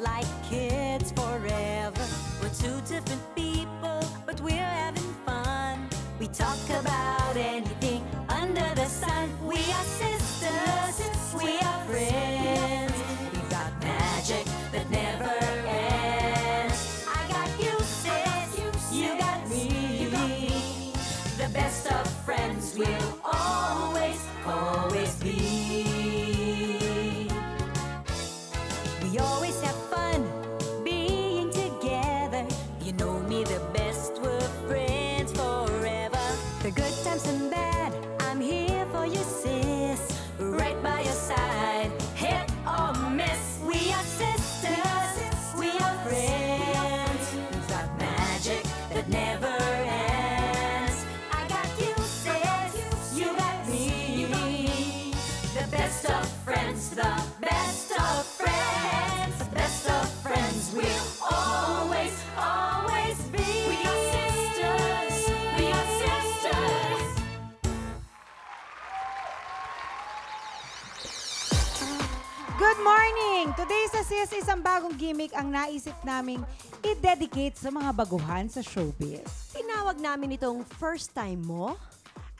like kids forever. We're two different people, but we're having fun. We talk about anything under the sun. We are sisters, we are friends. We've got magic that never ends. I got you, sis, you got me. The best of friends will always, always be. We always have fun being together. You know me the best, we're friends forever. The good times and bad, I'm here for you, sis. Right by your side, hit or miss. We are sisters, we are friends. We've got magic that never ends. I got you, sis, you got me. The best of friends, the best of friends. The best of friends will always, always be. We are sisters, we are sisters. Good morning! Today's Assist isang bagong gimmick ang naisip naming i-dedicate sa mga baguhan sa showbiz. Tinawag namin itong first time mo.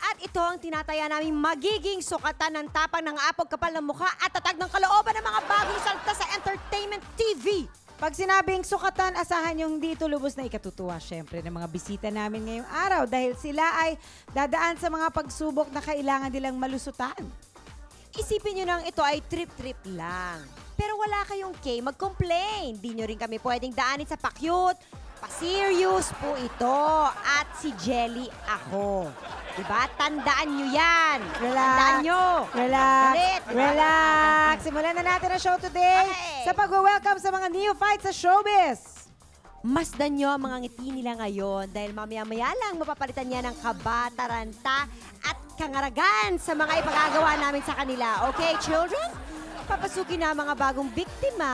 At ito ang tinataya namin magiging sukatan ng tapang ng apog, kapal ng mukha at tatag ng kalooban ng mga bagong salta sa entertainment TV. Pag sinabing sukatan, asahan yung dito lubos na ikatutuwa syempre ng mga bisita namin ngayong araw dahil sila ay dadaan sa mga pagsubok na kailangan nilang malusutan. Isipin nyo nang ito ay trip-trip lang. Pero wala kayong mag-complain. Di nyo rin kami pwedeng daanin sa pa-cute, pa-serious po ito. At si Jelly ako. Diba? Tandaan nyo yan. Tandaan nyo. Relax. Galit, diba? Relax. Simulan na natin ang show today sa pag-welcome sa mga neophytes sa showbiz. Masdan nyo ang mga ngiti nila ngayon dahil mamaya-maya lang mapapalitan niya ng kaba, taranta at kangaragan sa mga ipagagawa namin sa kanila. Okay, children? Papasukin na ang mga bagong biktima.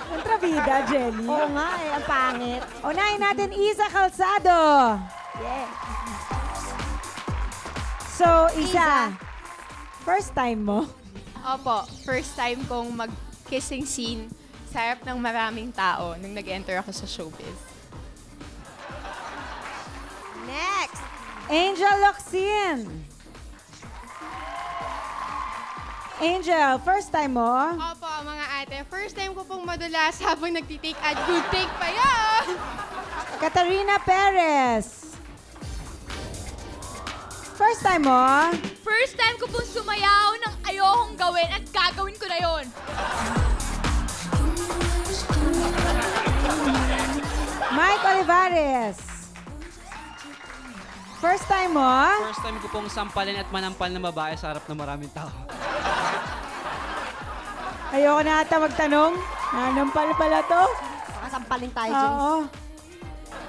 Kontrabida, Jelly. Oo nga ang pangit. Unahin natin Isa Calzado. Yeah. So, Isa, first time mo? Opo, first time kong mag-kissing scene sa harap ng maraming tao nung nag-enter ako sa showbiz. Next! Angel Locsin. Angel, first time mo? Opo, mga ate, first time ko pong madulas habang nagtitake at good take pa yan! Katarina Perez. First time mo? First time ko pong sumayaw ng ayokong gawin at gagawin ko na yon. Mike Olivares. First time mo? First time ko pong sampalin at manampal na babae sa harap ng maraming tao. Ayoko na ata magtanong. Nanampal pala to? Makasampalin tayo, James. Oo.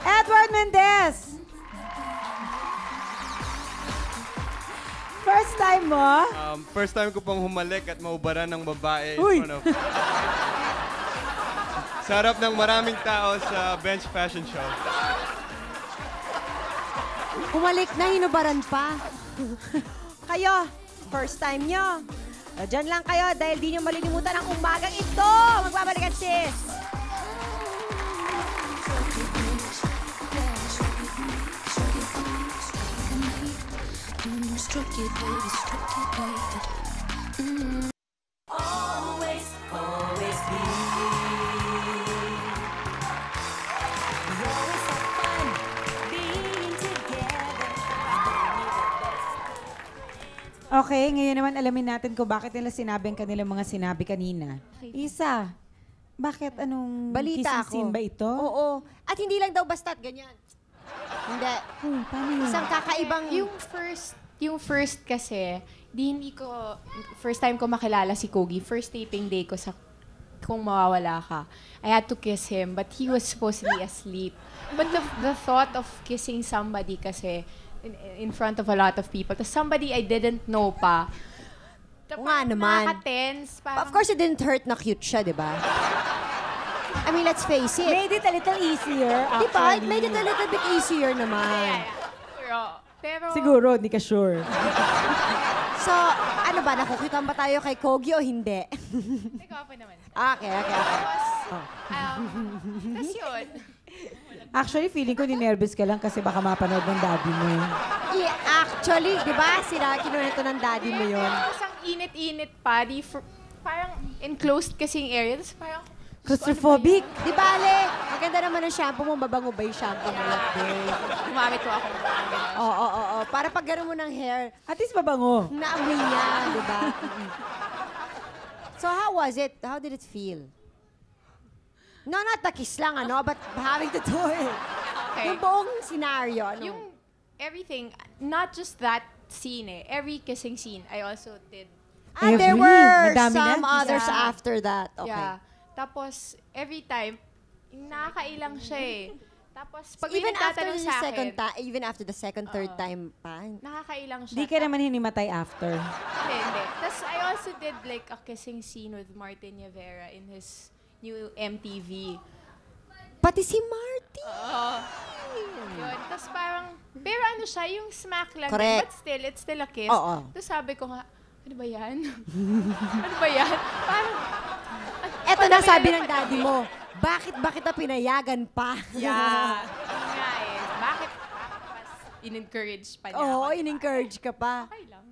Edward Mendez. First time mo? First time ko pong humalik at maubaran ng babae Uy! in front of... sa harap ng maraming tao sa bench fashion show. Humalik na, hinubaran pa. Kayo, first time nyo. Diyan lang kayo dahil di nyo malilimutan ang umagang ito. Magbabalikan, sis. Always, always be. We always have fun being together. Okay, ngayon naman alamin natin kung bakit nila sinabi ang kanilang mga sinabi kanina. Isa, bakit anong Balita kissing ako. scene ba ito? Oo. At hindi lang daw basta't ganyan. Hindi. Paano yun? Isang kakaibang... Yung first kasi, first time ko makilala si Kogi, first taping day ko sa kung mawawala ka. I had to kiss him, but he was supposed to be asleep. But the thought of kissing somebody kasi in front of a lot of people, to somebody I didn't know pa, Oo nga naman. Nakaka-tense. Of course, it didn't hurt na cute siya, di ba? I mean, let's face it. Made it a little easier, Di ba? It actually. made it a little bit easier naman. Pero, Siguro, hindi ka sure. So, ano ba? Nakukitan ba tayo kay Kogi o hindi? Ikaw pa naman. Okay. Tapos, tas yun. Actually, feeling ko ninervous ka lang kasi baka mapanood ng daddy mo. Actually, di ba? Kinuwento ng daddy mo yun. Tapos ang init-init pa, parang enclosed kasing area. Tapos parang, Claustrophobic. Di bale, maganda naman ang shampoo mo. Mabango ba yung shampoo mo that day? gumamit ko ako. Oo. Para pag gano'n mo ng hair, At least mabango. naamoy niya, di ba? So how was it? How did it feel? No, not the kiss lang, but having to do it. Okay. Yung buong scenario, ano? Yung everything, not just that scene every kissing scene, I also did. There Every. were Madami na. some others Yeah. after that. Okay. Yeah. Tapos, every time, nakakailang siya Tapos, pag may Even after nagtatanong the sa second akin, time, even after the second, third time pa. nakakailang siya. Di ka naman hinimatay after. Hindi. Tapos, I also did like a kissing scene with Martin Rivera in his new MTV. Pati si Marty. Yun. Tapos parang, pero ano siya, yung smack lang. Correct. But still, it's still a kiss. Oo. Tapos sabi ko nga, ano ba yan? Ano ba yan? Parang, Eto na sabi ng daddy mo, bakit ba kita pinayagan pa? yeah. Yun nga Bakit mas in-encourage pa niya Oo, ako, diba? in-encourage ka pa. Okay lang.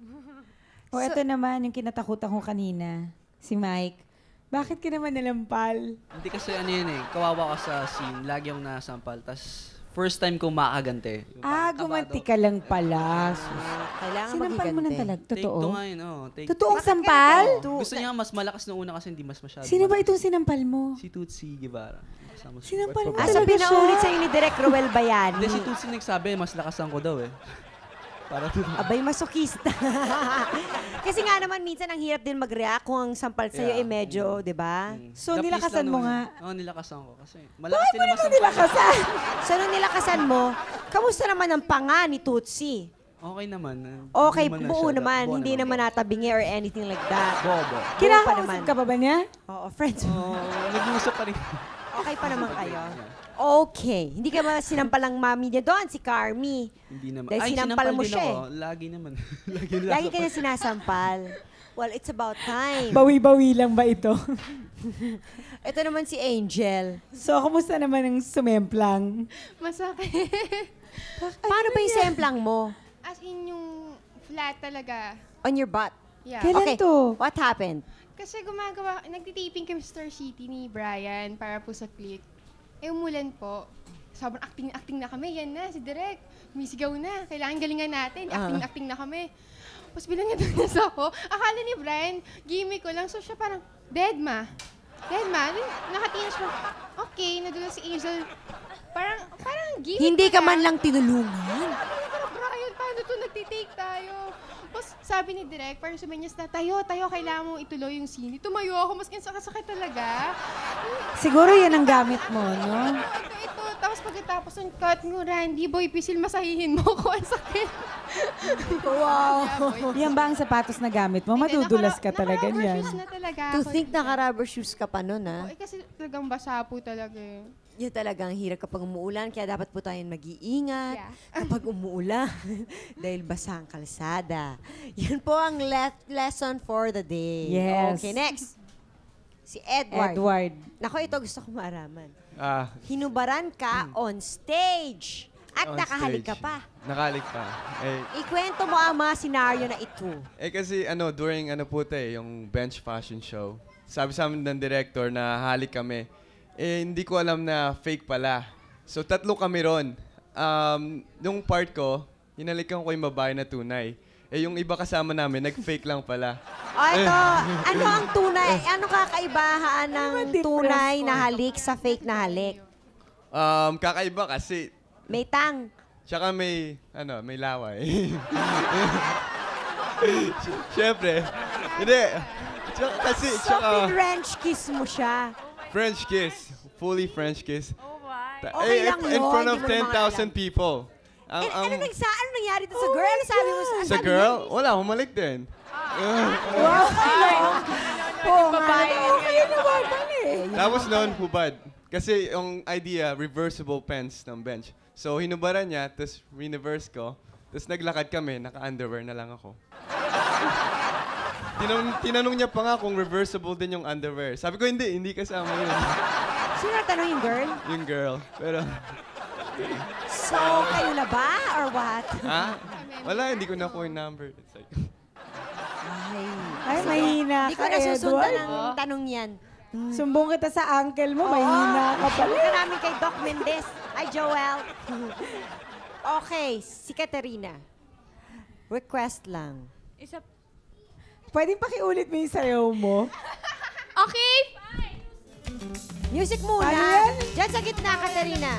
O eto naman, yung kinatakutan ko kanina, si Mike. Bakit ka naman nalampal? Hindi kasi ano yun kawawa ka sa scene, lagi akong nasampal. Tas first time ko makagante. Yung parang Gumanti kabado. ka lang pala. Kailangan Sinampal mo ng magigante. talag. Take Totoo? two nga yun, take Totoong Bakit sampal? ganito? Gusto niya mas malakas nung una kasi hindi mas masyado. Sino ba itong sinampal mo? Si Tutsi Guevara. Kasama si- Sinampal mo Sabi talaga na siya? ulit sa'yo ni Direk Roel Bayani. Hindi, si Tutsi nagsabi, mas lakasan ko daw Para Abay, masokista. Kasi nga naman, minsan ang hirap din mag-react kung ang sampal sa'yo Yeah. medyo, di ba? So, nilakasan mo nga? Oo, nilakasan ko kasi malakas din naman sa Nilakasan! So, nung nilakasan mo, kamusta naman ang panga ni Tutsi? Okay naman. Okay, Hindi na buo siya- naman. buo Hindi naman natabingi or anything like that. Bobo. Kinakausap ka pa ba niya? Oo, friends. Oo, nag-uusap pa rin. Okay pa naman kayo. Yeah. Okay. Hindi ka ba sinampal ang mami niya doon, si Carmi? Hindi naman. Dahil sinampal mo din siya ako. Lagi naman. Lagi ka niya sinasampal. Well, it's about time. Bawi-bawi lang ba ito? Ito naman si Angel. So, kumusta naman ang sumemplang? Masakit. Paano ba yung semplang mo? As in yung flat talaga. On your butt? Yeah. Kailan to? What happened? Kasi nagtitaping kami sa Star City ni Brian para po sa click. Umulan po. Sobrang acting na kami. Yan na, si Direk. Misigaw na. Kailangan galingan natin. Acting na kami. Tapos bilang nadunas ako, akala ni Brian, gimmick ko lang. So siya parang, dead ma. Nakatingin siya. Okay, nadulas si Angel. Parang gimmick Hindi ko ka man lang tinulungan. Pero Brian, paano to? Nagtitake tayo. Tapos sabi ni Direk, parang sumenyas na, tayo, kailangan mo ituloy yung scene. Tumayo ako, mas sakit talaga. Siguro yan ang gamit mo, no? Ito. Tapos pagkatapos ng cut mo, Randy, boy, pisil, masahihin mo ko. Ang sakit. Wow. Yan ba ang sapatos na gamit mo? Madudulas ka talaga niyan. Naka-rubber shoes na talaga To ako. think naka-rubber shoes ka pa nun, ha? Kasi talagang basa po talaga Yan talagang hirap kapag umuulan, kaya dapat po tayong mag-iingat Yeah. kapag umuulan dahil basa ang kalsada. Yan po ang lesson for the day. Yes. Okay, next. Si Edward. Edward. Nako, ito gusto ko maaraman. Ah, Hinubaran ka on stage. At on nakahalik ka stage. pa. Nakalik pa. Ikwento mo ang mga senaryo na ito. Kasi during yung bench fashion show, sabi sa amin ng director na halik kami. Hindi ko alam na fake pala. So, 3 kami ron. Nung part ko, hinalikan ko yung babae na tunay. Yung iba kasama namin, nag-fake lang pala. Ito. Ano ang tunay? Ano kakaibahan ng difference tunay mo? na halik sa fake na halik? Kakaiba kasi, May tang. tsaka may laway. Siyempre. Hindi. So, French kiss mo siya. French kiss. Fully French kiss. Oh my. Okay lang in yun, front di of mo naman 10,000 people. Ano nangyari doon sa girl? Ano sabi mo sa Sa girl, wala, humalik din. Tapos noon, hubad. Kasi yung idea, reversible pants ng bench. So, hinubaran niya, tapos reverse ko. Tapos naglakad kami, naka-underwear na lang ako. Tinanong niya pa nga kung reversible din yung underwear. Sabi ko, hindi kasama yun. Sino tanong yung girl? Yung girl. Pero, So, kayo na ba? Or what? wala, hindi ko nakuha yung number. It's like, Ay, mahina Hindi ko ka, nasusundan Edward. ang tanong yan. Sumbong kita sa uncle mo, mahina ka pala. Balik ka namin kay Doc Mendez. Ay, Joel. Okay, si Katerina. Request lang. Isa, Pwedeng pakiulit mo yung sayaw mo? okay, fine. Music muna. Ano yan? Diyan sa gitna, Katerina.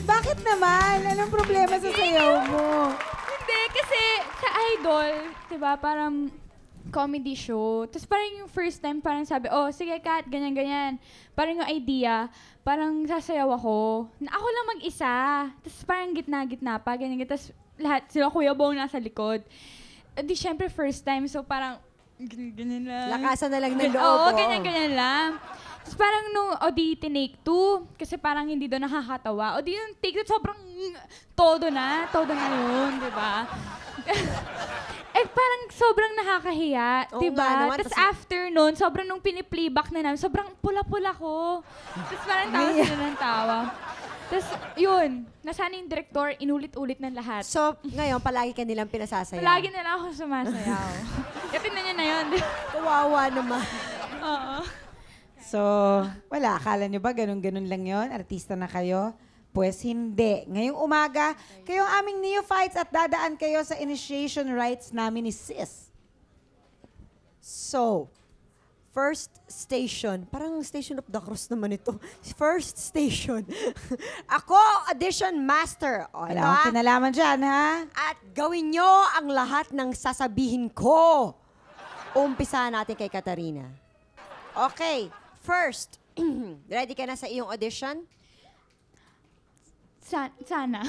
Bakit naman? Anong problema sa sayaw mo? Hindi, kasi sa Idol, di ba, parang comedy show. Tapos parang yung first time, parang sabi, oh, sige Kat, ganyan-ganyan. Parang yung idea, parang sasayaw ako. Na ako lang mag-isa. Tapos parang gitna-gitna pa, ganyan. Tapos lahat, sila Kuya Bong nasa likod. Di syempre first time, so parang ganyan lang. Lakasan na lang ng loob. Oo, ganyan-ganyan lang. Tapos parang nung, di tinake 2, kasi parang hindi doon nakakatawa. O di yung take 2, sobrang todo na yun, di ba? Parang sobrang nakakahiya, Oo di nga ba? naman, Tapos tas- after nun, sobrang nung piniplayback na namin, sobrang pula-pula ko. Tapos parang tawa sila ng tawa. Tapos yun, nasana yung director, inulit-ulit ng lahat. So, ngayon, palagi ka nilang pinasasayaw. Palagi na lang ako sumasayaw. Tingnan niyo na yun. Kawawa naman. Oo. So, wala. Akala nyo ba ganun-ganun lang yon? Artista na kayo? Pues hindi. Ngayong umaga, kayong aming neophytes at dadaan kayo sa initiation rites namin ni Sis. So, first station. Parang Station of the Cross naman ito. First station. Ako, audition master. O, ito, Wala akong kinalaman dyan, ha? At gawin nyo ang lahat ng sasabihin ko. Umpisahan natin kay Katarina. Okay, first. Ready ka na sa iyong audition? Sana.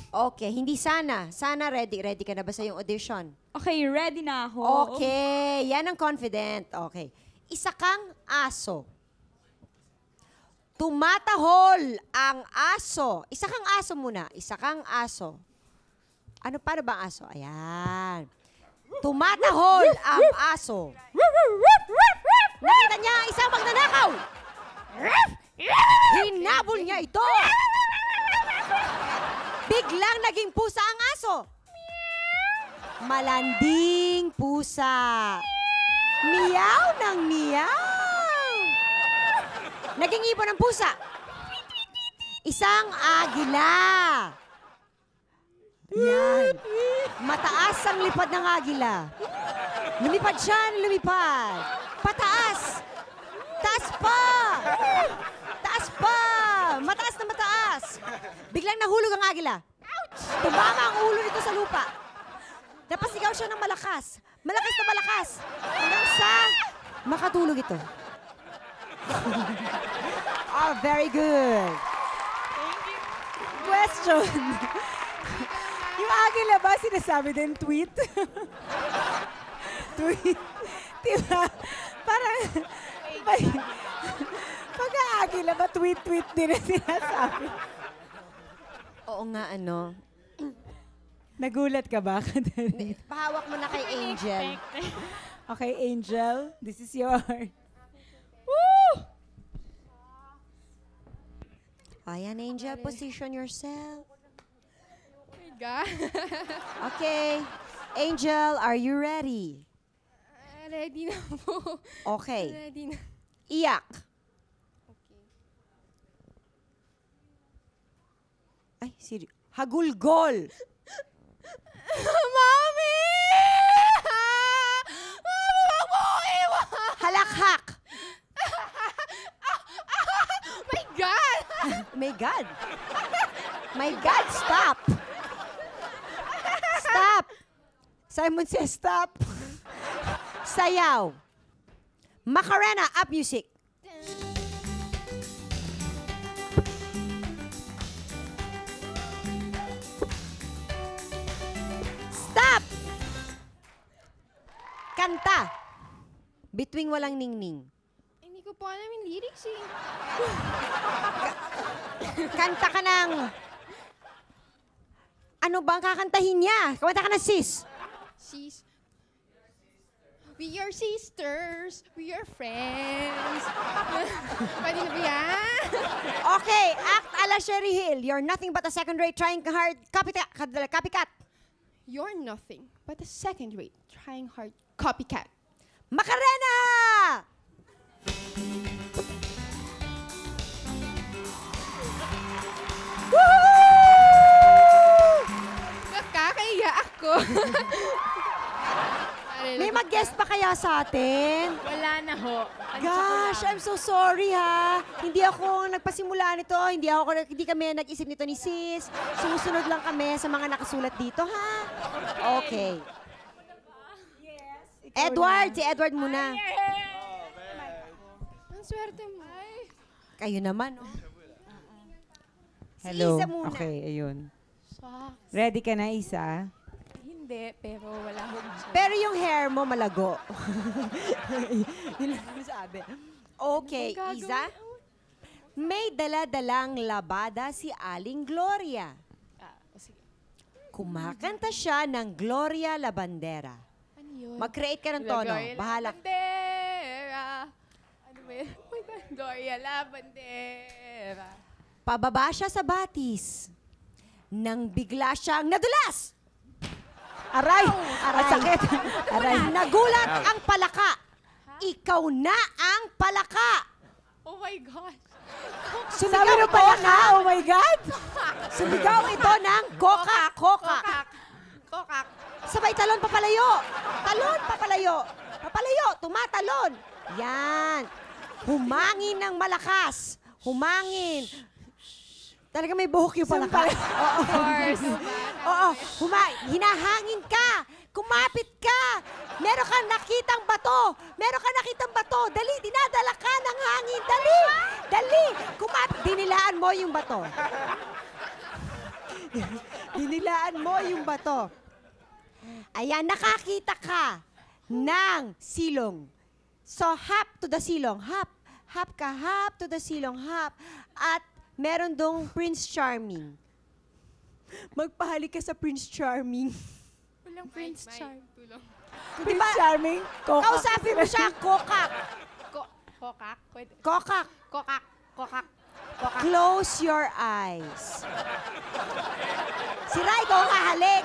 Okay, hindi sana. Sana ready. Ready ka na ba sa iyong audition? Okay, ready na ako. Okay, yan ang confident. Okay. Isa kang aso. Tumatahol ang aso. Isa kang aso muna. Isa kang aso. Paano ba ang aso? Ayan. Tumatahol ang aso. Nakita niya ang isang magnanakaw. Hinabol niya ito. Biglang naging pusa ang aso. Malanding pusa. Miyaw ng miyaw. Naging ibon ng pusa. Isang agila. Yan. Mataas ang lipad ng agila. Lumipad siya, lumipad. Pataas. Taas pa. Taas pa. Mataas na mataas. Biglang nahulog ang agila. Tumama ang ulo nito sa lupa. Napasigaw siya ng malakas. Malakas na malakas. Hanggang sa makatulog ito. Oh, very good. Question. Yung agila ba sinasabi din tweet? Tweet. Diba? Parang, pagka-agila ba tweet din ang sinasabi? Oo nga, ano. Nagulat ka ba, Katarina? Pahawak mo na kay Angel. Okay, Angel, this is your... Ayan, Angel, position yourself. Oh my God. Okay. Angel, are you ready? Ready na po. Okay. Ready na. Iyak. Okay. Ay, hagulgol. Mami! Mami, wag mo ko iwan! Halakhak. My God! My God. My God, stop. Stop. Simon says stop. Sayaw. Macarena, up music. Stop. Kanta. Between walang ningning. Hindi ko ko po alam yung lyrics eh. Kanta ka ng... Ano ba ang kakantahin niya? Kumanta ka ng sis. Sis. We are sisters. We are friends. Pwede na ba yan? Okay, act ala Sherry Hill. You're nothing but a second-rate trying hard copycat. You're nothing but a second-rate, trying hard copycat. Macarena! Nakakaiya ako. May mag-guest pa kaya sa atin? Wala na ho. Gosh, I'm so sorry ha. Hindi ako nagpasimula nito. Hindi kami nag-isip nito ni sis. Sumusunod lang kami sa mga nakasulat dito ha. Okay. Edward, si Edward muna. Ang swerte mo. Kayo naman, oh. Si Hello. Isa muna. Okay, ayun. Shucks. Ready ka na, Isa? Hindi, pero wala ho. Pero yung hair mo malago. Yun lang ang sabi. Okay, Isa. May dala-dalang labada si Aling Gloria. Sige. Kumakanta siya ng Gloria Labandera. Ano yun? Mag-create ka ng tono. Gloria Bahala. Labandera. Ano ba yun? Oh my God. Gloria Labandera. Pababa siya sa batis. Nang bigla siyang nadulas. Aray! Aray! Sakit! Aray! Nagulat ang palaka. Ikaw na ang palaka. Oh my God. Sabi mo pala ka? Oh my God! Sumigaw ito ng kokak. Kokak. Kokak. Sabay talon papalayo. Talon papalayo. Papalayo. Tumatalon. Yan. Humangin ng malakas. Humangin. Talaga may buhok yung palaka. Of course. Oo. Hinahangin ka. Kumapit ka. Meron kang nakitang bato. Meron kang nakitang bato. Dali, dinadala ka ng hangin. Dali. Dali. Kumapit. Dinilaan mo yung bato. Dinilaan mo yung bato. Ayan, nakakita ka ng silong. So, hop to the silong. Hop. Hop ka. Hop to the silong. Hop. At meron dong Prince Charming. Magpahalik ka sa Prince Charming. Walang Prince Charming. Tulong. Prince Charming? Kokak. Kausapin mo siya, kokak. Kokak? Pwede. Kokak. Kokak. Kokak. Close your eyes. Si Raiko ang hahalik.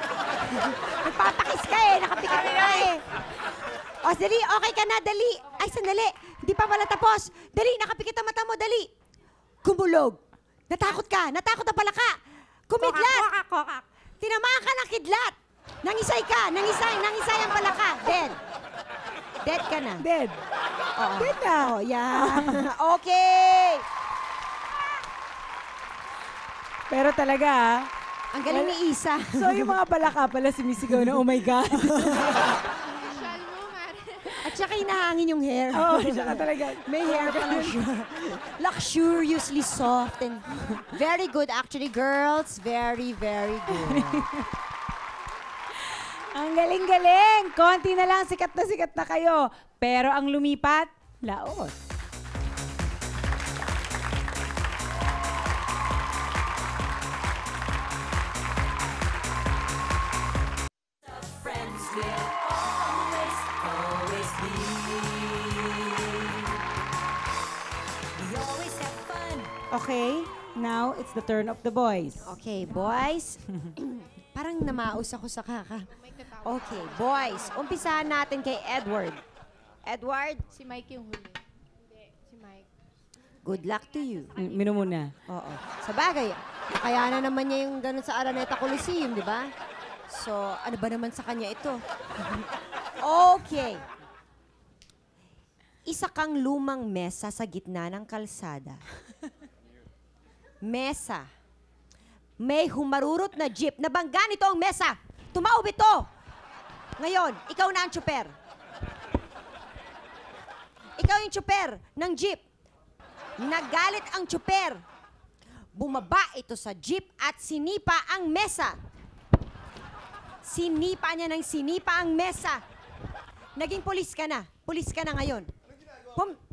Nagpapakis ka eh. Nakapikit ka eh. O, dali. Okay ka na. Dali. Ay, sandali. Hindi pa pala tapos. Dali. Nakapikit ang mata mo. Dali. Kumulog. Natakot ka. Natakot ang palaka. Kumidlat. Kokak. Tinamaan ka ng kidlat. Nangisay ka. Nangisay ang palaka. Dead. Dead ka na. Dead. Oo. Dead na. Oh, yeah. Okay. Pero talaga, ah. Ang galing ni Isa. So yung mga palaka pala sumisigaw na, oh my God. Social mo, Mare. At saka hinahangin yung hair. Oo, siya ka talaga. May hair pa lang siya. Luxuriously soft and very good actually, girls. Very, very good. Ang galing-galing. Konti na lang, sikat na kayo. Pero ang lumipat, laot. Friends will always, always be. We always have fun. Okay, now it's the turn of the boys. Okay, boys. Parang namaos ako sa kaka. Okay, boys. Umpisahan natin kay Edward. Edward, Si Mike yung huli. Hindi, si Mike. good luck to you. Mino muna. Oo. Sa bagay, nakayanan naman niya yung ganun sa Araneta Coliseum, di ba? So, ano ba naman sa kanya ito? Okay. Isa kang lumang mesa sa gitna ng kalsada. Mesa. May humarurot na jeep. Nabangga nito ang mesa. Tumaob ito. Ngayon, ikaw na ang tsuper. Ikaw yung tsuper ng jeep. Nagalit ang tsuper. Bumaba ito sa jeep at sinipa ang mesa. Sinipa niya ng sinipa ang mesa. Naging pulis ka na. Pulis ka na ngayon.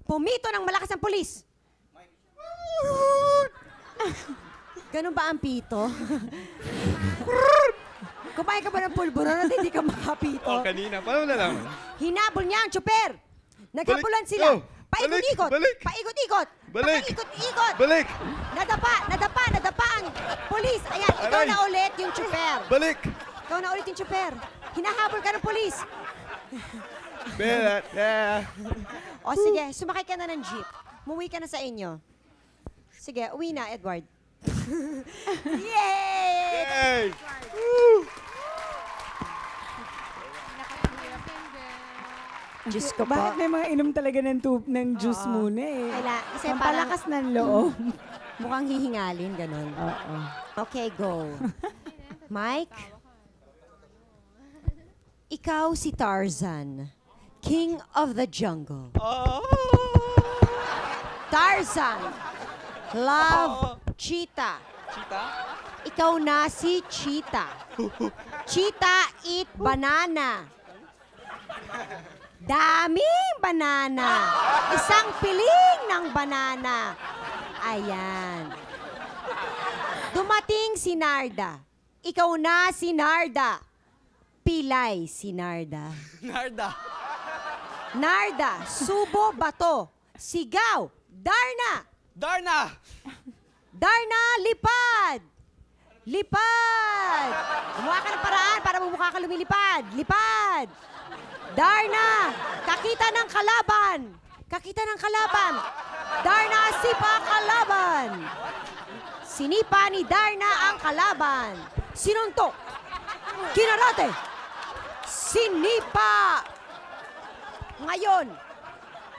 Pumito ng malakas ang pulis. Ganun ba ang pito? Kumain ka ba ng pulburon at hindi ka makapito? Kanina. Paano na lang? Hinabol niya ang tsuper. Naghabulan sila. Oh, Paikot-ikot. balik. Paikot-ikot. Balik. Paikot-ikot. Balik! Nadapa ang polis. Ayan, ikaw Aray. na ulit yung tsuper. Balik! Ikaw na ulit yung tsuper. Hinahabol ka ng polis. Bella. Yeah. O sige, sumakay ka na ng jeep. Muwi ka na sa inyo. Sige, uwi na, Edward. Yay! Hey! Diyos ko Bakit po. may mga inom talaga ng juice muna eh? Kasi Ang parang palakas ng loob. mukhang hihingalin, ganun. Oo. Okay, go. Mike? Ikaw si Tarzan, king of the jungle. Tarzan, love, cheetah. Cheetah? Ikaw na si Cheetah. Cheetah eat banana. Daming banana. Isang piling ng banana. Ayan. Dumating si Narda. Ikaw na si Narda. Pilay si Narda. Narda. Narda, subo, bato. Sigaw, Darna. Darna! Darna, lipad! Lipad! Gumawa ka ng paraan para mumukha ka lumilipad. Lipad! Darna, kakita ng kalaban. Kakita ng kalaban. Darna, sipa kalaban. Sinipa ni Darna ang kalaban. Sinuntok. Kinarate. Sinipa. Ngayon,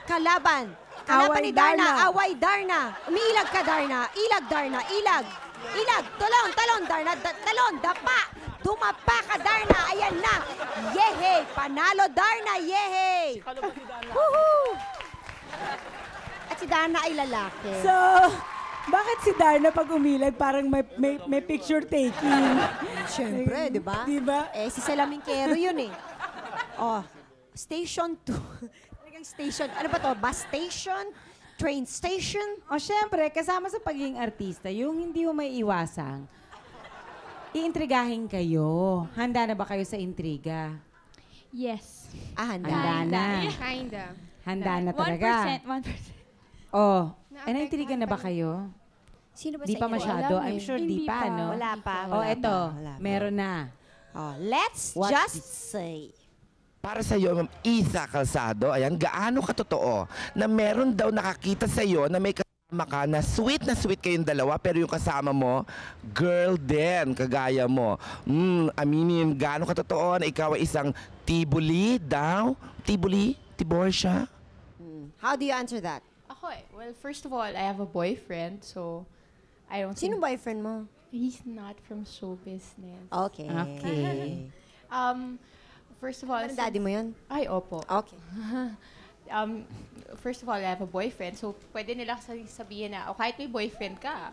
kalaban. Kalaban Away ni Darna. Darna. Away Darna. Umiilag ka, Darna. Ilag, Darna. Ilag. Ilag. Talon, talon, Darna. Talon, dapa. Dumapa ka, Darna. Ayan na. Yehey. Panalo, Darna. Yehey. Woohoo! At si Darna ay lalaki. So, bakit si Darna pag umilag parang may picture taking? Siyempre, di ba? Di ba? Eh, si Salamingkero yun eh. Oh, station 2. Talagang station. Ano ba to? Bus station? Train station? O syempre, kasama sa pagiging artista, yung hindi mo may iwasang, iintrigahin kayo. Handa na ba kayo sa intriga? Yes. Ah, handa. Handa na. Kinda. Handa na talaga. 1%. Oh, Na-apektuhan intriga na ba pa kayo? Sino ba Di sa pa inyo? masyado. Alam I'm eh. sure di Hindi pa, pa. no? Wala pa. Oh, wala eto. pa, wala pa. Meron na. Oh, let's What just is- say. Para sa iyo, Ma'am Isa Calzado, ayan, gaano katotoo na meron daw nakakita sa iyo na may kasama ka na sweet kayong dalawa pero yung kasama mo, girl din, kagaya mo. Aminin, gaano katotoo na ikaw ay isang tibuli daw? Tibuli? Tiborsya? How do you answer that? Ako well, first of all, I have a boyfriend, so I don't Sino think... boyfriend mo? He's not from show business. Okay. Okay. First of all... Ano daddy mo yun? Ay, opo. Okay. First of all, I have a boyfriend, so pwede nila sabihin na, oh, kahit may boyfriend ka,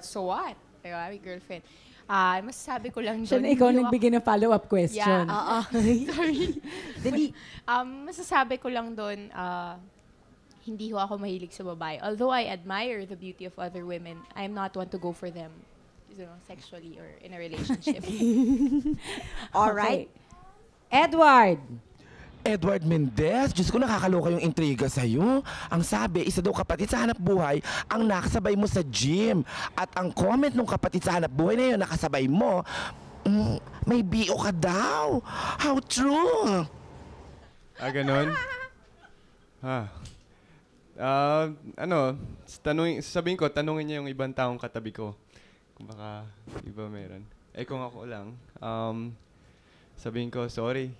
so what? Diba? May girlfriend. Masasabi ko lang Siya doon, na ikaw hindi nagbigay ng follow-up question. Oo. Sorry. Dali. Masasabi ko lang doon, hindi ho ako mahilig sa babae. Although I admire the beauty of other women, I'm not one to go for them, sexually or in a relationship. All right. Edward. Edward Mendez, Diyos ko, nakakaloka yung intriga sa'yo. Ang sabi, isa daw kapatid sa hanap buhay ang nakasabay mo sa gym. At ang comment ng kapatid sa hanap buhay na yun, nakasabay mo, may BO ka daw. How true? Ganun? Sabihin ko, tanungin niya yung ibang taong katabi ko. Kung baka iba meron. Kung ako lang, sabihin ko, sorry.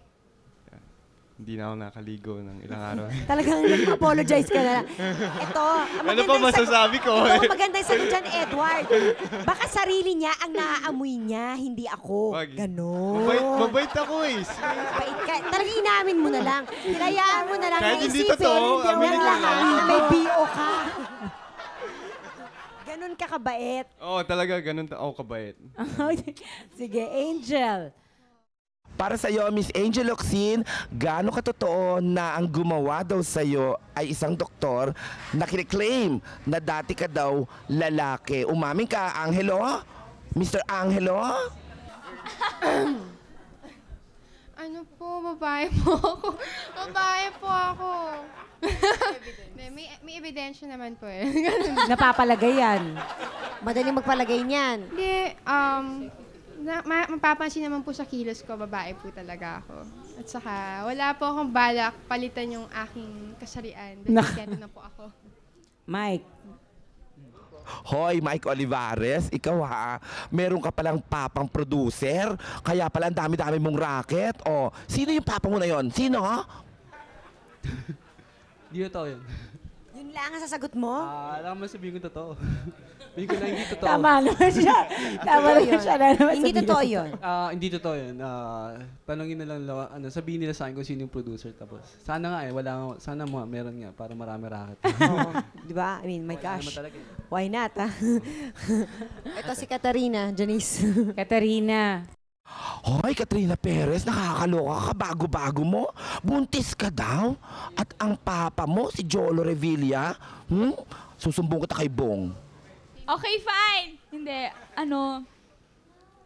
Hindi na ako nakaligo ng ilang araw. Talagang nag-apologize ka na. Ito, Ano pa masasabi ko? Ito, maganda yung sagot dyan, Edward. Baka sarili niya ang naaamoy niya, hindi ako. Wag. Ganon. Mabait ako eh. Bait ka. Talagang inamin mo na lang. Hinayaan mo na lang Kahit na hindi isipin totoo, aminin ng mo lahat na. may BO ka. Ganon ka kabait. Oo, talaga, ganun ako kabait. Sige, Angel. Para sa'yo, Miss Angel Locsin, gaano katotoo na ang gumawa daw sa'yo ay isang doktor na kiniklaim na dati ka daw lalaki? Umamin ka, Angelo? Mr. Angelo? Ano po, babae po ako. Babae po ako. may ebidensya naman po eh. Napapalagay yan. Madaling magpalagay niyan. Hindi, mapapansin naman po sa kilos ko, babae po talaga ako. At saka, wala po akong balak palitan yung aking kasarian. Dahil na po ako. Mike. Hoy, Mike Olivares, ikaw ha, meron ka palang papang producer, kaya pala ang dami-dami mong racket. O, sino yung papa mo na yon? Sino? Di totoo yun. Yun lang ang sasagot mo? Alam mo sabihin ko totoo. Sabihin ko na hindi totoo. Tama naman siya. Tama naman siya. Hindi totoo yun. Hindi totoo yun. Tanongin na lang, sabihin nila sa akin kung sino yung producer. Tapos, sana nga sana mo, meron nga, para marami racket. Di ba? I mean, my gosh. Talaga, Why not, ha? Ito si Katarina, Janice. Katarina. Hoy, Katrina Perez, nakakaloka ka, bago-bago mo. Buntis ka daw. At ang papa mo, si Jolo Revilla, susumbong kita kay Bong. Okay, fine. Hindi,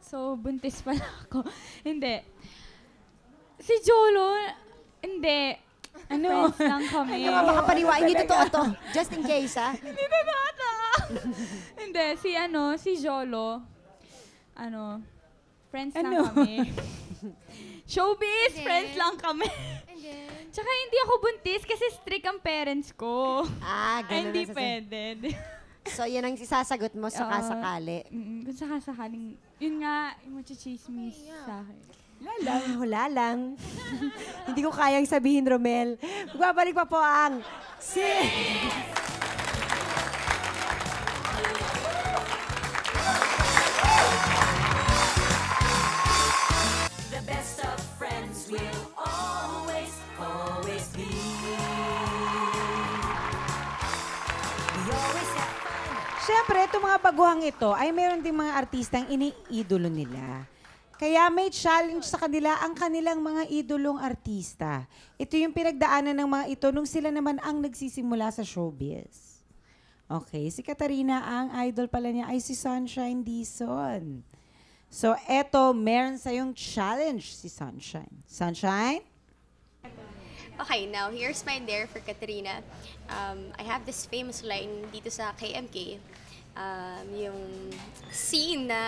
so, buntis pala ako. Hindi. Si Jolo, hindi. Friends lang kami. Ano baka paniwa? Hindi totoo to. Just in case, ha? Hindi totoo to. Hindi, si Jolo, friends lang kami. Showbiz, friends lang kami. Tsaka hindi ako buntis kasi strict ang parents ko. Ganun Hindi pwede. So, yan ang isasagot mo sakasakali. Kung sakasakaling, yun nga, yung machi-chismis sa akin. Wala lang. Hindi ko kayang sabihin, Romel. Magbabalik pa po ang The best of friends will always, always be. We always have fun. Siyempre, itong mga baguhang ito ay mayroon ding mga artistang iniidolo nila. Kaya may challenge sa kanila ang kanilang mga idolong artista. Ito yung pinagdaanan ng mga ito nung sila naman ang nagsisimula sa showbiz. Okay, si Katarina, ang idol pala niya ay si Sunshine Dizon. So, eto, meron sayong challenge si Sunshine. Sunshine? Okay, now here's my dare for Katrina. I have this famous line dito sa KMK. Yung scene na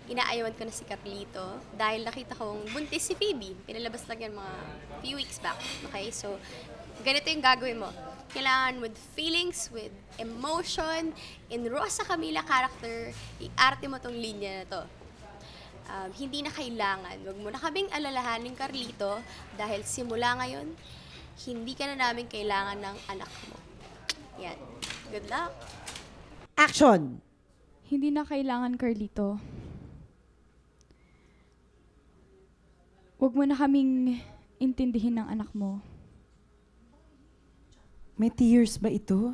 inaayawan ko na si Carlito dahil nakita kong buntis si Phoebe. Pinalabas lang yan mga few weeks back. Okay, so ganito yung gagawin mo. Kailangan with feelings, with emotion, in Rosa Camila character, i-arte mo tong linya na to. Hindi na kailangan. Huwag mo na kaming alalahanin, Carlito, dahil simula ngayon, hindi ka na namin kailangan ng anak mo. Yan. Good luck. Action! Hindi na kailangan, Carlito. Huwag mo na kaming intindihin ng anak mo. May tears ba ito?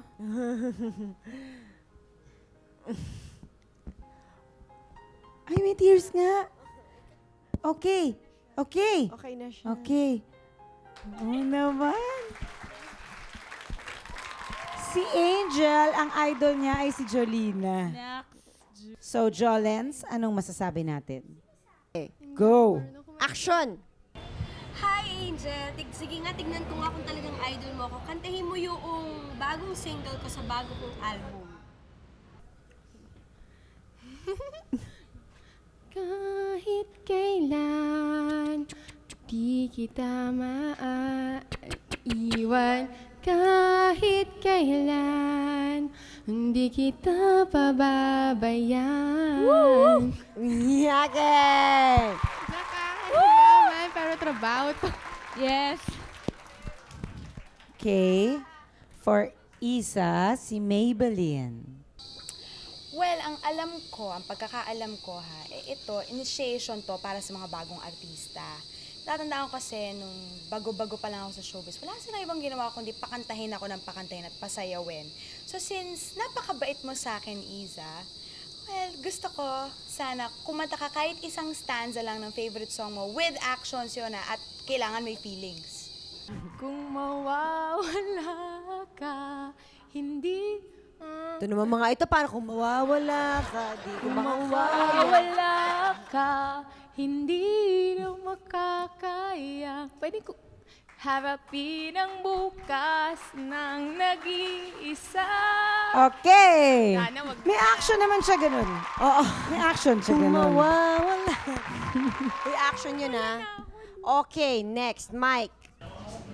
Ay, may tears nga. Okay. Okay. Okay na siya. Okay. Oo naman. Si Angel, ang idol niya ay si Jolina. So, Jolens, anong masasabi natin? Go! Action! Hi, Angel. Sige nga, tignan ko nga kung talagang idol mo ako. Kantahin mo yung bagong single ko sa bago kong album. Kahit kailan, di kita maiwan. Kahit kailan, hindi kita pababayaan. Yake! Nakakalaman, pero trabaho to. Yes. Okay. For Isa, si Maybelline. Well, ang alam ko, ang pagkakaalam ko ha, ito, initiation to para sa mga bagong artista. Tatandaan ko kasi nung bago-bago pa lang ako sa showbiz, wala silang ibang ginawa kundi pakantahin ako ng pakantahin at pasayawin. So since napakabait mo sa akin, Iza, Well, gusto ko, sana, kumanta ka kahit isang stanza lang ng favorite song mo with actions yun at kailangan may feelings. Kung mawawala ka, hindi... Ito naman mga ito, para kung mawawala ka, di ko Kung makakaya. mawawala ka, hindi na makakaya. Pwede ko... Harapin ang bukas ng nag-iisa. Okay. Sana wag- May action naman siya ganun. Oo, may action siya ganun. Mawawala. May action yun, ha? Okay, next, Mike.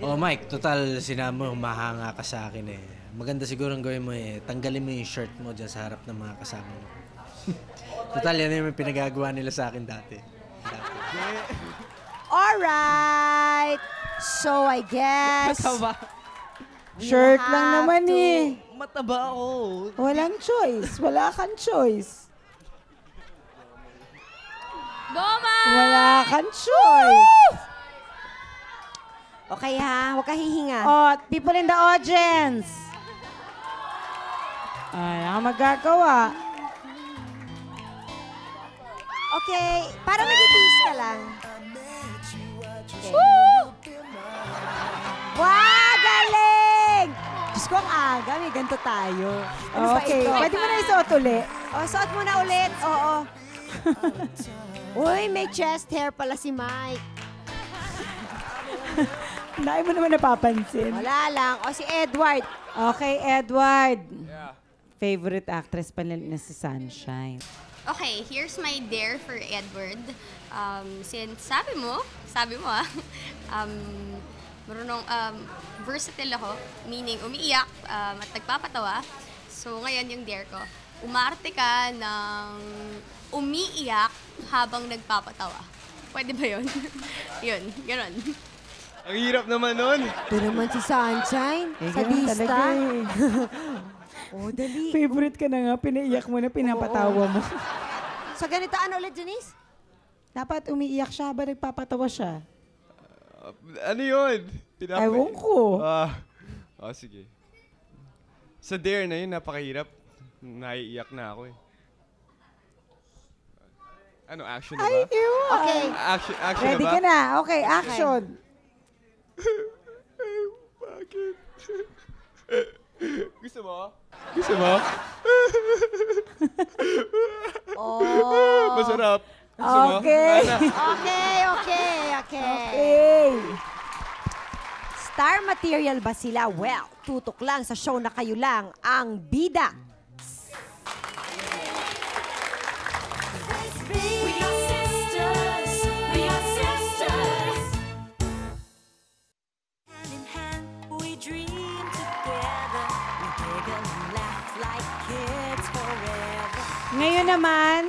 Oh, Mike, total sinama mo, mahanga ka sa akin eh. Maganda siguro ang gawin mo eh. Tanggalin mo yung shirt mo dyan sa harap ng mga kasama mo. Total, yan yung pinagagawa nila sa akin dati. Alright! So, I guess... Shirt You lang have naman to- eh. Mataba ako. Walang choice. Wala kang choice. Goma! Wala kang choice. Okay ha, huwag ka hihinga. Oh, people in the audience. Ay, ang magagawa. Okay, parang nag-tease ka lang. Okay. Wow, galing! Diyos ko, ang aga. May ganito tayo. Ano ba Okay, ito? pwede mo na isuot uli. Oh, suot mo na ulit. Oo. Uy, may chest hair pala si Mike. Dahil mo naman napapansin. Wala lang. O, si Edward. Okay, Edward. Favorite actress pa na si Sunshine. Okay, here's my dare for Edward. Since sabi mo versatile ako, meaning umiiyak at nagpapatawa. So ngayon yung dare ko, umarte ka ng umiiyak habang nagpapatawa. Pwede ba yun? Yun, gano'n. Ang hirap naman nun. Ito naman si Sunshine. Ganun Sadista. talaga eh. Oh, dali. Favorite ka na nga, pinaiyak mo na, pinapatawa mo. So ganito, ano ulit, Janice? Dapat umiiyak siya habang nagpapatawa siya. Ano yun? Ewan ko. Sige. Sa dare na yun, napakahirap. Naiiyak na ako eh. Ano, action na ba? Ay, ewan. Okay. Action Ready na ba? ka na? Okay, action. Bakit? Gusto mo? Gusto mo? Oh. Masarap. Gusto mo? Okay. Ana. Okay. Okay. Star material ba sila? Well, tutok lang sa show na kayo lang ang bida. We are sisters. We are sisters. Hand in hand, we dream together. We giggle and laugh like kids forever. Ngayon naman,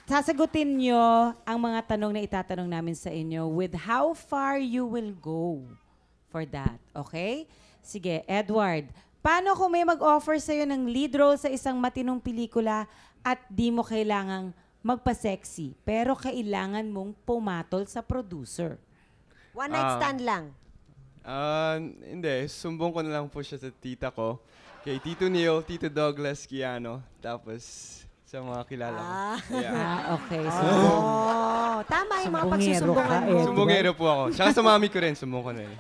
sasagutin nyo ang mga tanong na itatanong namin sa inyo with how far you will go for that. Okay? Sige, Edward. Paano kung may mag-offer sa'yo ng lead role sa isang matinong pelikula at di mo kailangang magpa-sexy, pero kailangan mong pumatol sa producer? One night stand lang. Hindi. Sumbong ko na lang po siya sa tita ko. Kay Tito Neil, Tito Douglas Kiano. Tapos sa mga kilala ko. Okay. Oh, tama yung mga pagsusumbungan mo. Sumbongero po ako. Tsaka sa mami ko rin, sumbong ko na rin.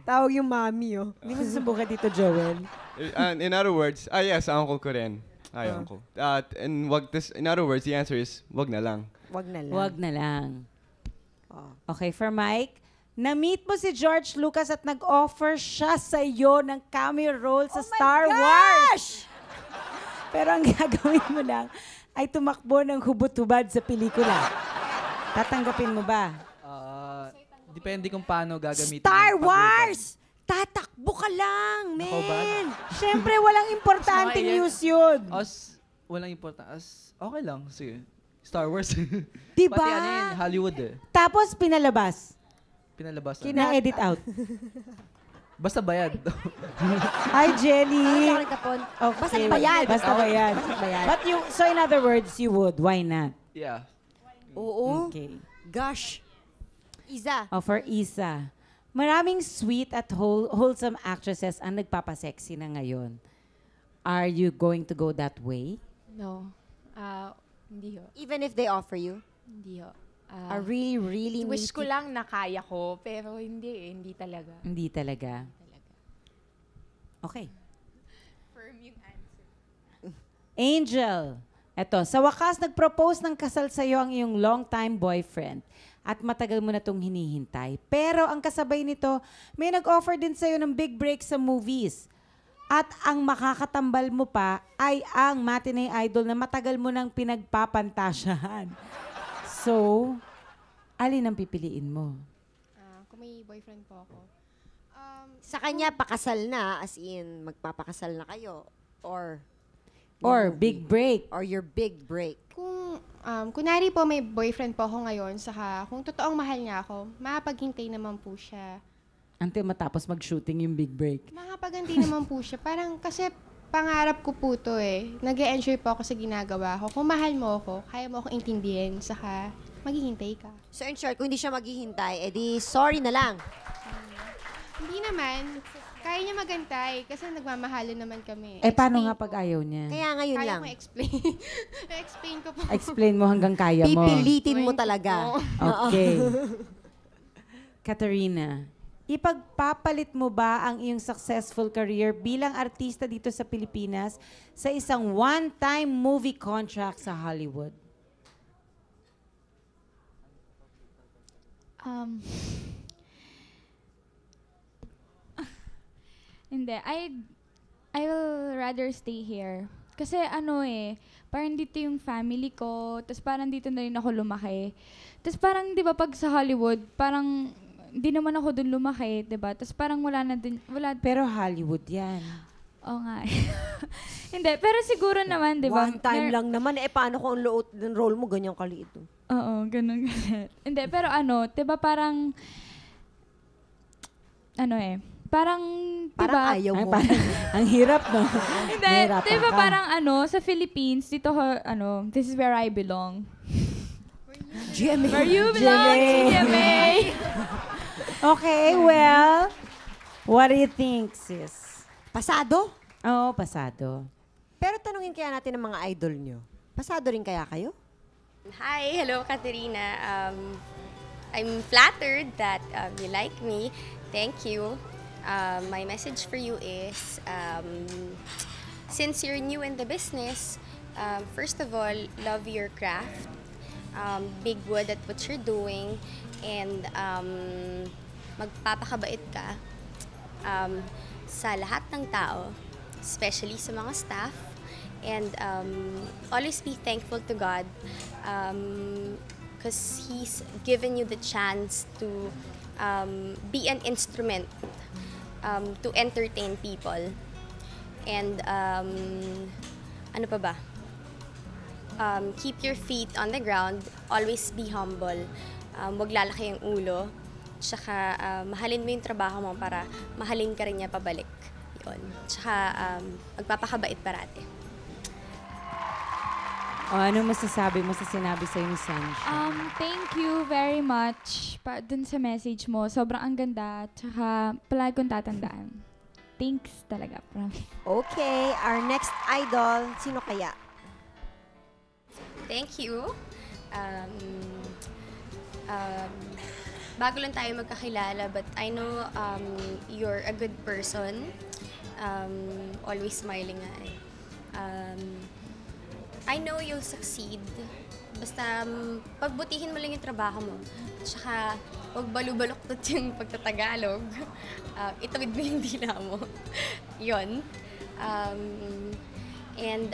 Tawag yung mami, oh. Hindi mo susubukan dito, Joel. In other words, yes, uncle ko rin. Ay, uncle. In other words, the answer is, wag na lang. Wag na lang. Wag na lang. Okay, for Mike, na-meet mo si George Lucas at nag-offer siya sa iyo ng cameo role sa Star Wars. Pero ang gagawin mo lang ay tumakbo ng hubot-hubad sa pelikula. Tatanggapin mo ba? Depende kung paano gagamitin. Star yung Wars! Tatakbo ka lang, Ako ba? man! Siyempre, walang importanteng news yun. Walang important. Okay lang. Sige. Star Wars. Diba? Pati ano yun, Hollywood eh. Tapos pinalabas. Pinalabas. Kina-edit out. Basta bayad. Hi, Jelly. Ay, nagtapon. Okay. Basta bayad. Basta bayad. But you, so in other words, you would. Why not? Yeah. Oo. Okay. Gosh. Isa. Oh, for Isa. Maraming sweet at wholesome actresses ang nagpapasexy na ngayon. Are you going to go that way? No. Hindi ho. Even if they offer you? Hindi ho. I really, really wish need ko to- lang na kaya ko, pero hindi talaga. Hindi talaga. Okay. Firm yung answer. Angel, eto, sa wakas nag-propose ng kasal sa'yo ang iyong long-time boyfriend at matagal mo na itong hinihintay. Pero ang kasabay nito, may nag-offer din sa'yo ng big break sa movies. At ang makakatambal mo pa ay ang matinee idol na matagal mo nang pinagpapantasyahan. So, alin ang pipiliin mo? Kung may boyfriend po ako. Sa kanya, pakasal na, as in, magpapakasal na kayo. Or big break. Or your big break. Kung, kunwari po may boyfriend po ako ngayon, saka kung totoong mahal niya ako, makapaghintay naman po siya. Until matapos mag-shooting yung big break. Makapaghintay naman po siya. Parang kasi pangarap ko po to eh. Nag-e-enjoy po ako sa ginagawa ko. Kung mahal mo ako, kaya mo akong intindihin, saka maghihintay ka. So in short, kung hindi siya maghihintay, edi sorry na lang. Hindi naman. Kaya niya magantay kasi nagmamahalan naman kami. Paano nga pag ayaw niya? Kaya ngayon Kaya lang. ko explain. explain ko po. Explain mo hanggang kaya mo. Pipilitin mo talaga. Okay. Katarina, ipagpapalit mo ba ang iyong successful career bilang artista dito sa Pilipinas sa isang one-time movie contract sa Hollywood? Hindi. I will rather stay here. Kasi parang dito yung family ko, tapos parang dito na rin ako lumaki. Tapos parang, di ba, pag sa Hollywood, parang di naman ako dun lumaki, di ba? Tapos parang wala na din, Pero Hollywood yan. Oo nga. Hindi, pero siguro naman, di ba? One time lang naman. Paano kung ang role mo ganyan kaliit? Oo, ganun. Hindi, pero di ba parang, parang, Parang diba, ayaw mo. Ang hirap, no? Hindi, di ba parang sa Philippines, dito this is where I belong. GMA. Where you belong, GMA. Okay, well, what do you think, sis? Pasado? Oo, pasado. Pero tanungin kaya natin ang mga idol nyo. Pasado rin kaya kayo? Hi, hello Katerina. I'm flattered that you like me. Thank you. My message for you is, since you're new in the business, first of all, love your craft. Be good at what you're doing, and magpapakabait ka sa lahat ng tao, especially sa mga staff. And always be thankful to God because He's given you the chance to be an instrument to entertain people. And ano pa ba? Keep your feet on the ground. Always be humble. Huwag lalaki yung ulo. Tsaka mahalin mo yung trabaho mo para mahalin ka rin niya pabalik. Yun. Tsaka magpapakabait parati. Ano masasabi mo sa sinabi sa'yo ni Sunshine? Thank you very much dun sa message mo. Sobrang ang ganda. Tsaka palagi kong tatandaan. Thanks talaga. Okay, our next idol, sino kaya? Thank you. Bago lang tayo magkakilala, but I know you're a good person. Always smiling nga eh. I know you'll succeed. Basta pagbutihin mo lang yung trabaho mo. Tsaka huwag balubaluktot yung pagtatagalog. Itawid mo yung dila mo. Yun. And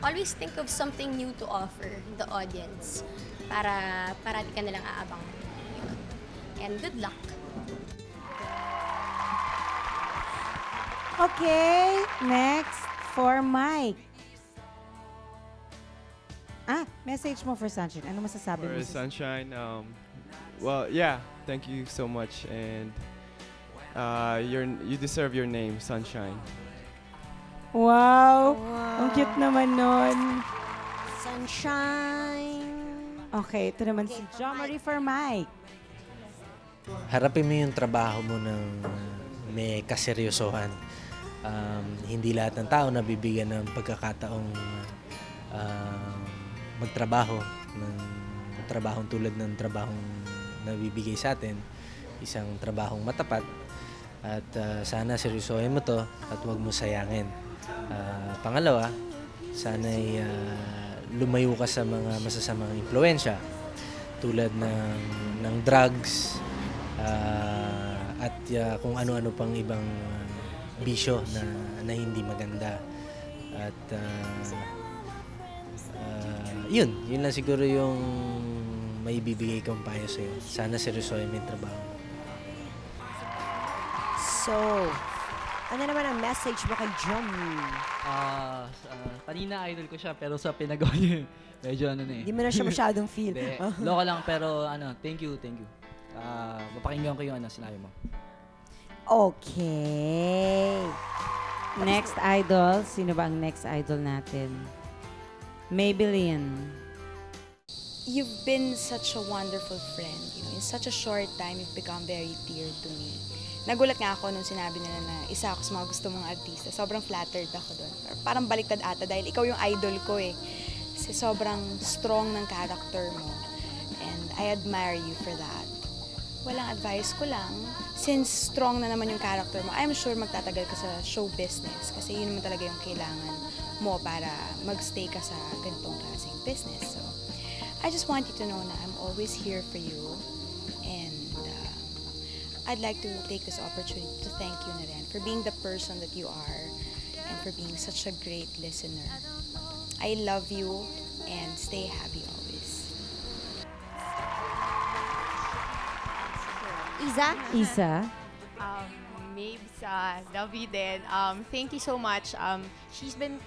always think of something new to offer the audience para parati ka nalang aabangan. Yun. And good luck. Okay, next for Mike. Message mo for Sunshine. Ano masasabi mo? For Sunshine, well, yeah, thank you so much, and you deserve your name, Sunshine. Wow! Ang cute naman nun. Sunshine. Okay, ito naman si John Marie for Mike. Harapin mo yung trabaho mo ng may kaseryosohan. Hindi lahat ng tao nabibigyan ng pagkakataong magtrabaho ng trabahong tulad ng trabahong nabibigay sa atin, isang trabahong matapat. At sana seryosohin mo to at huwag mo sayangin. Pangalawa, sana'y lumayo ka sa mga masasamang impluwensya tulad ng drugs at kung ano-ano pang ibang bisyo na hindi maganda. At yun lang siguro yung may bibigay kong payo sa'yo. Sana seryosohin mo yung trabaho. So, ano naman ang message mo kay John? Kanina idol ko siya, pero sa pinagawa niya, medyo ano na eh. Hindi mo na siya masyadong feel. Hindi. Loko lang, pero thank you. Mapakinggan ko yung sinabi mo. Okay. Next idol. Sino ba ang next idol natin? Maybelline. You've been such a wonderful friend. In such a short time, you've become very dear to me. Nagulat nga ako nung sinabi nila na isa ako sa mga gusto mong artista. Sobrang flattered ako doon. Parang baliktad ata dahil ikaw yung idol ko eh. Kasi sobrang strong ng character mo. And I admire you for that. Walang advice ko lang. Since strong na naman yung character mo, I'm sure magtatagal ka sa show business. Kasi yun naman talaga yung kailangan mo para magstay ka sa ganitong klaseng business. So, I just want you to know na I'm always here for you. I'd like to take this opportunity to thank you na rin for being the person that you are and for being such a great listener. I love you and stay happy always. Isa? Mabes, love you din. Thank you so much. She's been,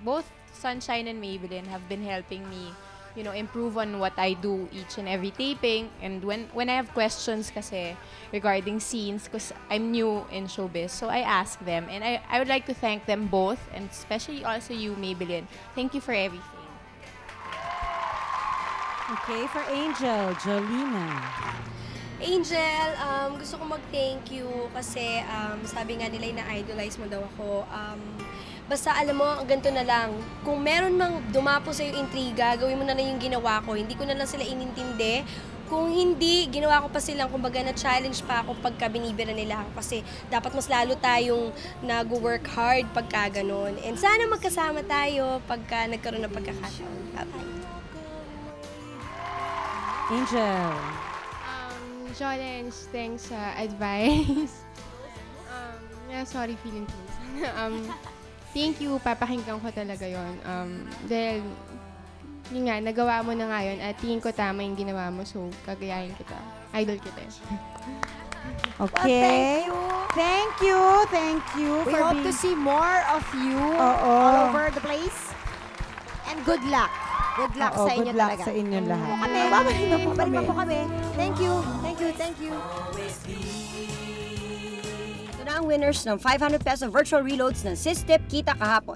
both Sunshine and Maybelline have been helping me improve on what I do each and every taping. And when I have questions kasi regarding scenes, because I'm new in showbiz, so I ask them. And I would like to thank them both, and especially also you, Maybelline. Thank you for everything. Okay, for Angel, Jolina. Angel, gusto ko mag-thank you kasi sabi nga nila na-idolize mo daw ako. Basta alam mo, ganito na lang. Kung meron mang dumapo sa'yo intriga, gawin mo na lang yung ginawa ko. Hindi ko na lang sila inintindi. Kung hindi, ginawa ko pa silang, kumbaga na-challenge pa ako pagka binibira nila ako. Kasi dapat mas lalo tayong nag-work hard pagka ganun. And sana magkasama tayo pagka nagkaroon ng pagkakataon. Bye-bye. Angel. Challenge, thanks sa advice. Sorry, feeling too. Thank you, papakinggan ko talaga yon. Dahil, yun nga, nagawa mo na ngayon at tingin ko tama yung ginawa mo, so kagayahin kita. Idol kita. Okay. Well, thank you. We hope to see more of you all over the place. And good luck. Good luck sa inyo talaga. Good luck sa inyo lahat. Babalik na po kami. Thank you. Ito na ang winners ng 500 peso virtual reloads ng Sistip Kita kahapon.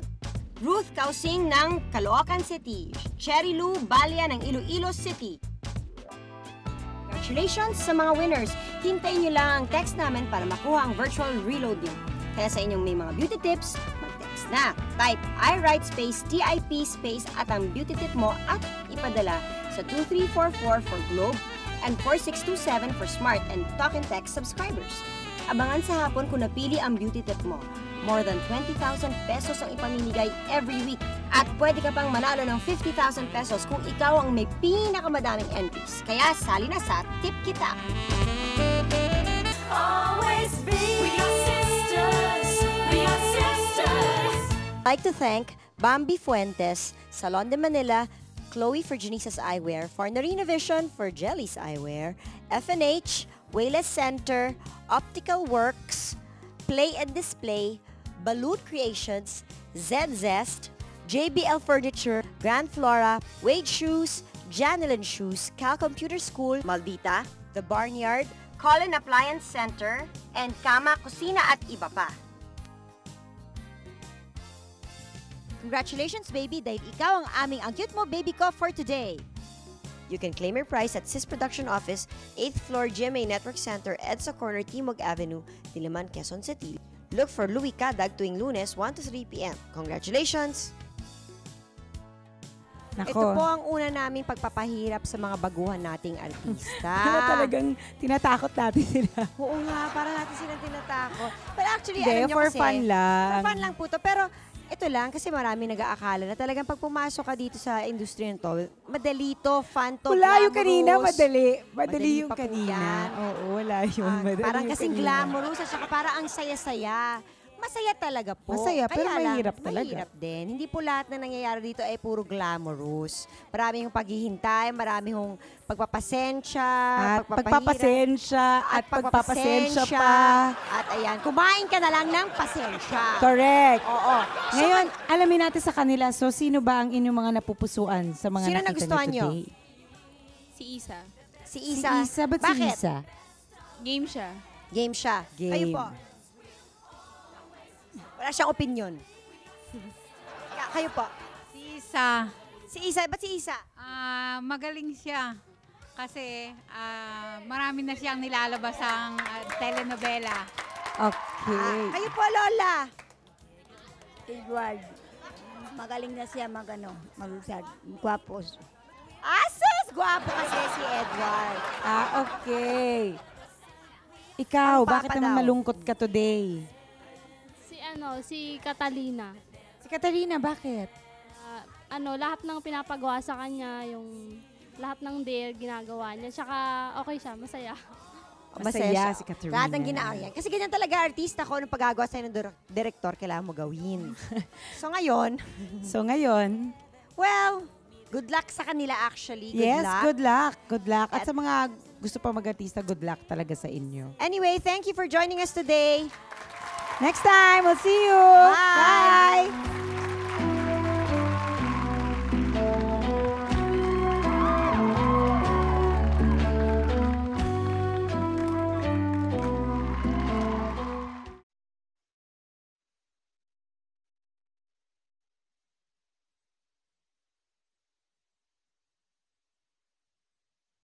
Ruth Kausing ng Caloocan City. Cherry Lou Balia ng Iloilo City. Congratulations sa mga winners. Hintayin nyo lang ang text namin para makuha ang virtual reload nyo. Kaya sa inyong may mga beauty tips, mag-text na. Type I-Write space TIP space at ang beauty tip mo at ipadala sa 2344 for Globe and 4627 for Smart and Talk and Text subscribers. Abangan sa hapon kung napili ang beauty tip mo. More than 20,000 pesos ang ipamimigay every week. At pwede ka pang manalo ng 50,000 pesos kung ikaw ang may pinakamadaming entries. Kaya sali na sa Tip Kita. Always be. We are sisters. I'd like to thank Bambi Fuentes, Salon de Manila, Chloe for Janice's Eyewear, for Narina Vision for Jelly's Eyewear, FNH, Wayless Center, Optical Works, Play and Display, Balut Creations, Zest, JBL Furniture, Grand Flora, Wade Shoes, Janilin Shoes, Cal Computer School, Maldita, The Barnyard, Colin Appliance Center, and Kama Kusina at iba pa. Congratulations, baby, dahil ikaw ang aming Ang Cute Mo Baby ko for today. You can claim your prize at Sis Production Office, 8th floor GMA Network Center, EDSA Corner, Timog Avenue, Diliman, Quezon City. Look for Louie Kadag tuwing Lunes, 1 to 3 p.m. Congratulations! Nako. Ito po ang una naming pagpapahirap sa mga baguhan nating artista. Talagang tinatakot natin sila. Oo nga, para natin silang tinatakot. But actually, Hindi, alam nyo for kasi, fun lang. For fun lang po to. Pero ito lang, kasi marami nag-aakala na talagang pag pumasok ka dito sa industriya nito, madali to, fun to, Wala yung kanina, glamorous. madali. Madali yung pa po kanina. yan. Oo, wala yun. Madali Parang yung kasing kanina. glamorous at saka parang ang saya-saya. Masaya talaga po. Masaya, pero Kaya lang, mahirap talaga. Mahirap din. Hindi po lahat na nangyayari dito ay puro glamorous. Marami hong paghihintay, marami hong pagpapasensya, At pagpapasensya, at pagpapasensya pa. At ayan, kumain ka na lang ng pasensya. Correct. Oo. Ngayon, alamin natin sa kanila, so sino ba ang inyong mga napupusuan sa mga Sino nakita nagustuhan niyo nyo? today? Si Isa. Si Si Isa. Isa, ba't si Bakit? Isa? Game siya. Game siya. Game. Kayo po. Wala siyang opinion. Kayo po. Si Isa. Si Isa, ba't si Isa? Magaling siya. Kasi marami na siyang nilalabas ang telenovela. Okay. Kayo po, Lola. Edward. Magaling na siya malusad. Gwapos. Asus! Gwapo kasi si Edward. Okay. Ikaw, Ang bakit papa naman daw? malungkot ka today? Si Catalina. Si Catalina, bakit? Lahat ng pinapagawa sa kanya, yung lahat ng dare ginagawa niya. Tsaka okay siya, masaya. Masaya si Katerina. Lahat ng ginagawa yan. Kasi ganyan talaga artista ko, nung pagagawa sa'yo ng director, kailangan mo gawin. So ngayon, well, good luck sa kanila actually. Good yes, luck. good luck. Good luck. At sa mga gusto pa mag-artista, good luck talaga sa inyo. Anyway, thank you for joining us today. Next time, we'll see you. Bye. Bye.